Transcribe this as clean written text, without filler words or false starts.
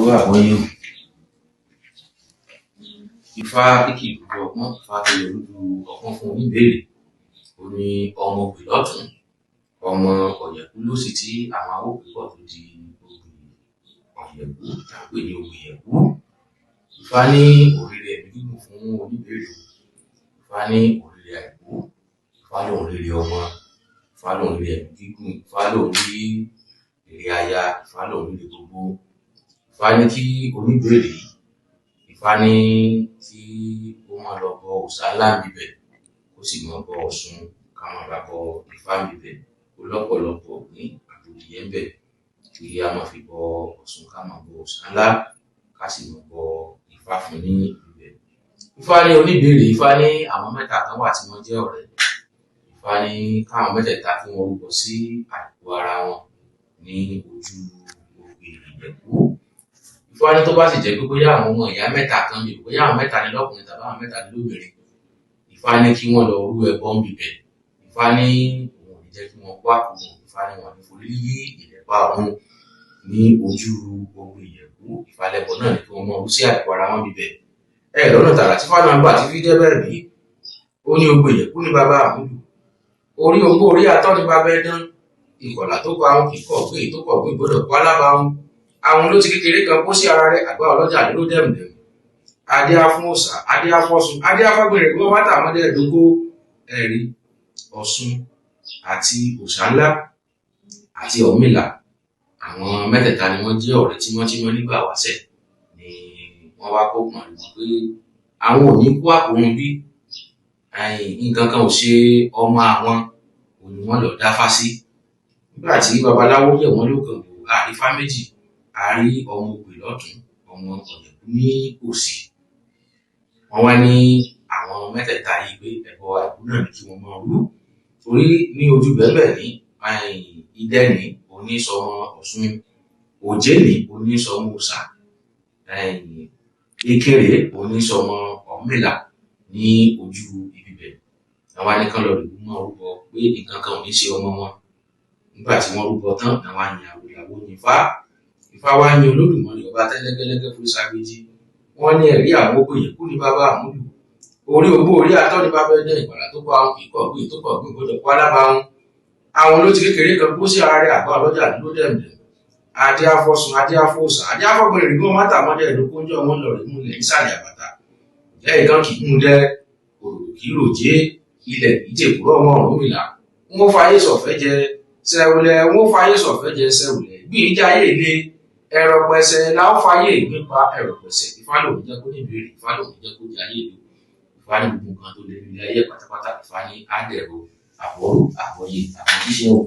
àbúrò àbọ̀yé o. Ifá kíkì ìlú ọgbọ́n, Ifá tó yẹ lójú ọgbọ́n fún oníbèrè. Ó ní ọmọ ògbè lọ́tún, ọmọ ọ̀yẹ̀kú lósì tí àwọn awópè pọ̀ tó di ọ̀yẹ̀kú tàbí ní ògbèyẹ̀kú. Ifá ní òrìrì ẹ̀mí gígùn fún oníbèrè. Ifá ní òrìrì àìkú, Ifá lòun rere ọmọ, Ifá lòun rere ẹ̀mí gígùn, Ifá lòun rí èrè aya, Ifá lòun rere gbogbo. Ifá ní kí oníbèrè, Ifá ní kí ó máa lọ bọ òòṣà ńlá níbẹ̀, ó sì máa bọ Ọ̀ṣun, ká máa bá bọ Ifá níbẹ̀. Ó lọ́pọ̀lọpọ̀ ní àbòdìyẹ ń bẹ̀ kí a máa fi bọ Ọ̀ṣun, ká máa bọ òòṣà ńlá, ká sì máa bọ Ifá fún ní ibẹ̀. Ifá ní oníbèrè, Ifá ní àwọn mẹ́ta kan wà tí wọ́n jẹ́ ọ̀rẹ́. Ifá ní káwọn mẹ́tẹ̀ẹ̀ta kí wọ́n rúbọ sí àìkú ara wọn ní ojú ògbè Ìjẹ̀bú. Ifá ní tó bá sì jẹ́ pé bóyá àwọn ọmọ ìyá mẹ́ta kan bí bóyá àwọn mẹ́ta ni lọ́kùnrin tàbí àwọn mẹ́ta ni lóbìnrin, Ifá ní kí wọ́n lọ rú ẹbọ ń bibẹ̀. Ifá ní òun ò ní jẹ́ kí wọ́n kó àkókò. Ifá ní wọn ní forí yí ìlẹ̀pa ọ̀run ní ojú ògbè Ìjẹ̀bú. Ifá lẹ́bọ náà ní kí wọ́n mọ rú sí àìkú ara wọn bibẹ̀. Lọ́nà tààrà tí Ifá náà gbà tí fi jẹ́ bẹ́ẹ̀ bí ó ní ògbè Ìjẹ̀bú ní bàbá àmúlù, orí ogbó orí atọ́ ní bàbá ẹdán, ìkọ̀là tó kọ àwọn kíkọ̀ gbé tó kọ̀ gbé gbọdọ̀ kó alábàáhùn. Àwọn ló ti kékeré kan kó sí ara rẹ̀, àgbà ọlọ́jà ló dẹ̀mùdẹ̀mù. Adé afún òòṣà, adé afọ́sùn, adé afọ́gbìnrin kí wọ́n bá tà mọ́dé ẹ̀dógó ẹ̀rí Ọ̀ṣun àti òòṣà ńlá àti Ọ̀rúnmìlà. Àwọn mẹ́tẹ̀ẹ̀ta ni wọ́n jẹ́ ọ̀rẹ́ tímọ́tímọ́ nígbà wáṣẹ̀, ni wọ́n wá kó pọ̀n lù pé àwọn ò ní kó àkórun bí nǹkan kan ò ṣe ọmọ àwọn, òní wọ́n lọ dáfá sí. Nígbà tí babaláwo yẹ̀ wọ́n lókàn wò, àrífá méjì, a rí ọmọ ògbè lọ́tún, ọmọ ọ̀yẹ̀kú ní òsì. Wọ́n wá ní àwọn mẹ́tẹ̀ẹ̀ta yìí pé ẹbọ àìkú náà ní kí wọ́n máa rú. Torí ní ojú bẹ́ẹ̀ ní Idẹ́ni onísọmọ Ọ̀ṣun, Òjéènì onísọmọ òòṣà, Ìkirè onísọmọ Ọ̀rúnmìlà ní ojú ibibẹ̀. Àwọn wá ní kán lọ rè mọ́ rúbọ pé nǹkan kan ò ní ṣe ọmọ wọn. Nígbà tí wọ́n rúbọ tán, àwọn àyàn àwòrán ní Ifá. Ifá wá ní Olódùmarè ọba tẹ́lẹ́gẹ́lẹ́gẹ́ fún Ṣàgbéjì. Wọ́n ní ẹ̀rí àwọn ògbè Ìjẹ̀bú ní bàbá àmúlù, orí ogbó orí atọ́ ní bàbá ẹdán, ìkọ̀là tó kọ àwọn kíkọ̀ gbé tó kọ̀ gbé gbọdọ̀ kó alábàáhùn. Àwọn ló ti kékeré kan kó sí ara rẹ̀, àgbà ọlọ́jà ló dẹ̀mùdẹ̀mù. Adé afọ́sùn, adé afọ́òṣà, adé afọ́gbìnrin kí wọ́n má tà mọ́dé ẹ̀dógún jọ wọn lọ rẹ̀ múlẹ̀ nísàlẹ̀ àbàtà. Ìjẹ́ ìkan kì í mú dẹ́, òrò kì í ròjé, ilẹ̀ kì í jèkúrọ̀ ọmọ Ọ̀rúnmìlà. Wọ́n fayé sọ̀fẹ́ jẹ sẹ́wùlẹ̀, wọ́n fayé sọ̀fẹ́ jẹ sẹ́wùlẹ̀. Bí ìjà ayé ilé ẹ̀rọ pẹ̀sẹ̀ láwọn fayé nípa ẹ̀rọ pẹ̀sẹ̀. Ifá lòun jẹ́ kó ní ìbéèrè, Ifá lòun jẹ́ kó di ayé ìlú. Ifá ní gbogbo nǹkan tó lè rí ilé ayé pátápátá. Ifá ní á dẹ̀rọ àbọ̀rú àbọ̀yé àbọ̀jíṣẹ́ o.